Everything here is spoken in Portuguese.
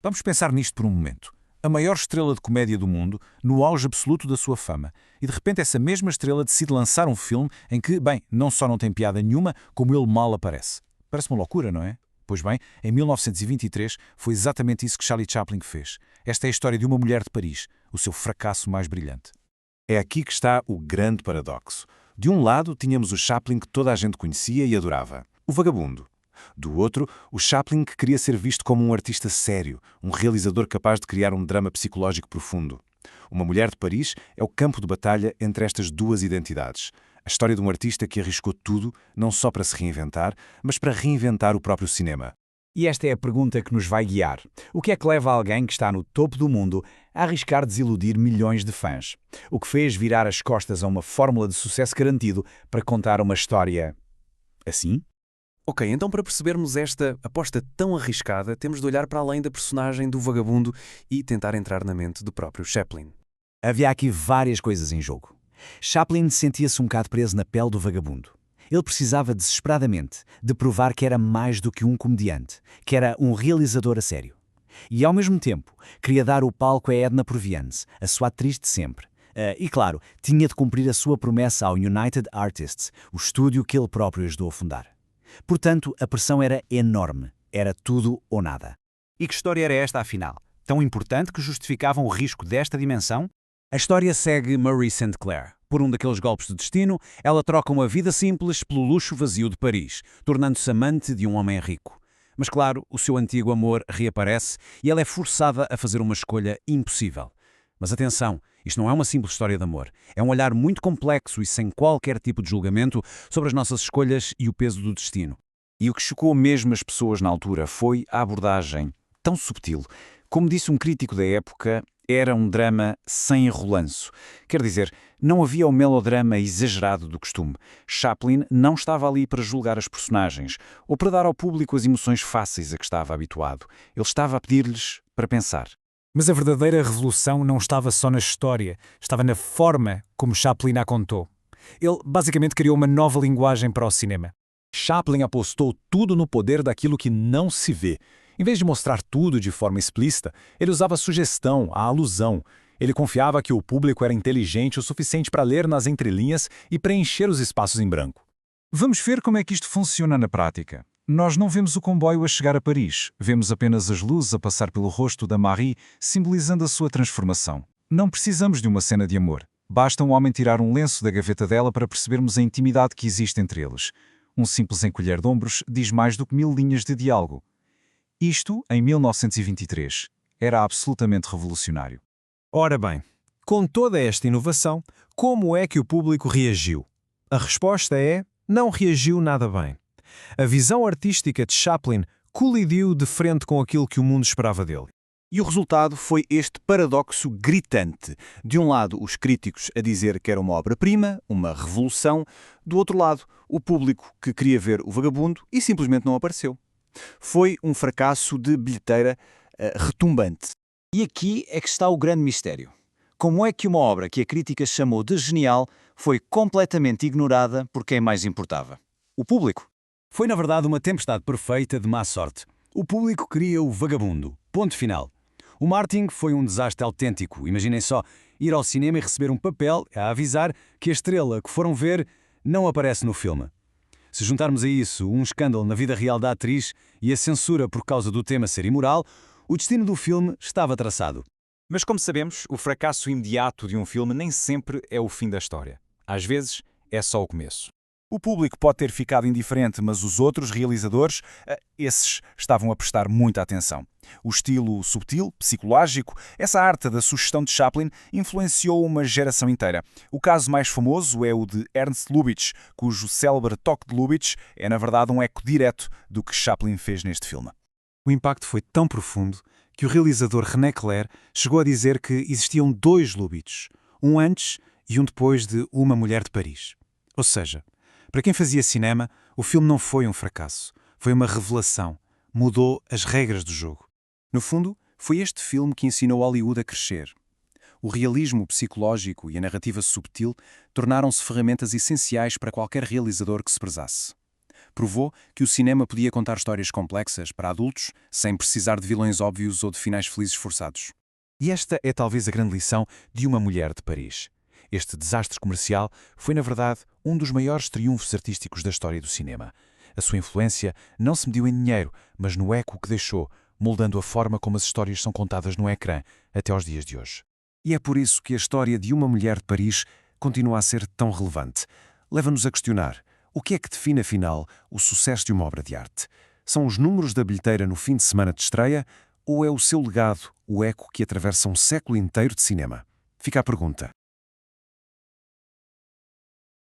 Vamos pensar nisto por um momento. A maior estrela de comédia do mundo, no auge absoluto da sua fama. E de repente essa mesma estrela decide lançar um filme em que, bem, não só não tem piada nenhuma, como ele mal aparece. Parece uma loucura, não é? Pois bem, em 1923 foi exatamente isso que Charlie Chaplin fez. Esta é a história de uma mulher de Paris, o seu fracasso mais brilhante. É aqui que está o grande paradoxo. De um lado, tínhamos o Chaplin que toda a gente conhecia e adorava, o vagabundo. Do outro, o Chaplin que queria ser visto como um artista sério, um realizador capaz de criar um drama psicológico profundo. Uma Mulher de Paris é o campo de batalha entre estas duas identidades. A história de um artista que arriscou tudo, não só para se reinventar, mas para reinventar o próprio cinema. E esta é a pergunta que nos vai guiar. O que é que leva alguém que está no topo do mundo a arriscar desiludir milhões de fãs? O que fez virar as costas a uma fórmula de sucesso garantido para contar uma história assim? Ok, então para percebermos esta aposta tão arriscada, temos de olhar para além da personagem do vagabundo e tentar entrar na mente do próprio Chaplin. Havia aqui várias coisas em jogo. Chaplin sentia-se um bocado preso na pele do vagabundo. Ele precisava desesperadamente de provar que era mais do que um comediante, que era um realizador a sério. E, ao mesmo tempo, queria dar o palco a Edna Purviance, a sua atriz de sempre. E, claro, tinha de cumprir a sua promessa ao United Artists, o estúdio que ele próprio ajudou a fundar. Portanto, a pressão era enorme. Era tudo ou nada. E que história era esta, afinal? Tão importante que justificavam o risco desta dimensão? A história segue Marie St. Clair. Por um daqueles golpes do destino, ela troca uma vida simples pelo luxo vazio de Paris, tornando-se amante de um homem rico. Mas claro, o seu antigo amor reaparece e ela é forçada a fazer uma escolha impossível. Mas atenção, isto não é uma simples história de amor. É um olhar muito complexo e sem qualquer tipo de julgamento sobre as nossas escolhas e o peso do destino. E o que chocou mesmo as pessoas na altura foi a abordagem tão subtil. Como disse um crítico da época, era um drama sem enrolanço. Quer dizer, não havia o melodrama exagerado do costume. Chaplin não estava ali para julgar as personagens ou para dar ao público as emoções fáceis a que estava habituado. Ele estava a pedir-lhes para pensar. Mas a verdadeira revolução não estava só na história, estava na forma como Chaplin a contou. Ele basicamente criou uma nova linguagem para o cinema. Chaplin apostou tudo no poder daquilo que não se vê. Em vez de mostrar tudo de forma explícita, ele usava a sugestão, a alusão. Ele confiava que o público era inteligente o suficiente para ler nas entrelinhas e preencher os espaços em branco. Vamos ver como é que isto funciona na prática. Nós não vemos o comboio a chegar a Paris, vemos apenas as luzes a passar pelo rosto da Marie, simbolizando a sua transformação. Não precisamos de uma cena de amor. Basta um homem tirar um lenço da gaveta dela para percebermos a intimidade que existe entre eles. Um simples encolher de ombros diz mais do que 1000 linhas de diálogo. Isto, em 1923, era absolutamente revolucionário. Ora bem, com toda esta inovação, como é que o público reagiu? A resposta é: não reagiu nada bem. A visão artística de Chaplin colidiu de frente com aquilo que o mundo esperava dele. E o resultado foi este paradoxo gritante. De um lado, os críticos a dizer que era uma obra-prima, uma revolução. Do outro lado, o público que queria ver o vagabundo e simplesmente não apareceu. Foi um fracasso de bilheteira retumbante. E aqui é que está o grande mistério. Como é que uma obra que a crítica chamou de genial foi completamente ignorada por quem mais importava? O público. Foi, na verdade, uma tempestade perfeita de má sorte. O público queria o vagabundo. Ponto final. O marketing foi um desastre autêntico. Imaginem só, ir ao cinema e receber um papel a avisar que a estrela que foram ver não aparece no filme. Se juntarmos a isso um escândalo na vida real da atriz e a censura por causa do tema ser imoral, o destino do filme estava traçado. Mas como sabemos, o fracasso imediato de um filme nem sempre é o fim da história. Às vezes, é só o começo. O público pode ter ficado indiferente, mas os outros realizadores, esses estavam a prestar muita atenção. O estilo subtil, psicológico, essa arte da sugestão de Chaplin influenciou uma geração inteira. O caso mais famoso é o de Ernst Lubitsch, cujo célebre toque de Lubitsch é, na verdade, um eco direto do que Chaplin fez neste filme. O impacto foi tão profundo que o realizador René Clair chegou a dizer que existiam 2 Lubitsch, um antes e um depois de Uma Mulher de Paris. Ou seja, para quem fazia cinema, o filme não foi um fracasso, foi uma revelação, mudou as regras do jogo. No fundo, foi este filme que ensinou Hollywood a crescer. O realismo psicológico e a narrativa subtil tornaram-se ferramentas essenciais para qualquer realizador que se prezasse. Provou que o cinema podia contar histórias complexas para adultos sem precisar de vilões óbvios ou de finais felizes forçados. E esta é talvez a grande lição de Uma Mulher de Paris. Este desastre comercial foi, na verdade, um dos maiores triunfos artísticos da história do cinema. A sua influência não se mediu em dinheiro, mas no eco que deixou, moldando a forma como as histórias são contadas no ecrã até aos dias de hoje. E é por isso que a história de Uma Mulher de Paris continua a ser tão relevante. Leva-nos a questionar: o que é que define, afinal, o sucesso de uma obra de arte? São os números da bilheteira no fim de semana de estreia ou é o seu legado, o eco que atravessa um século inteiro de cinema? Fica a pergunta.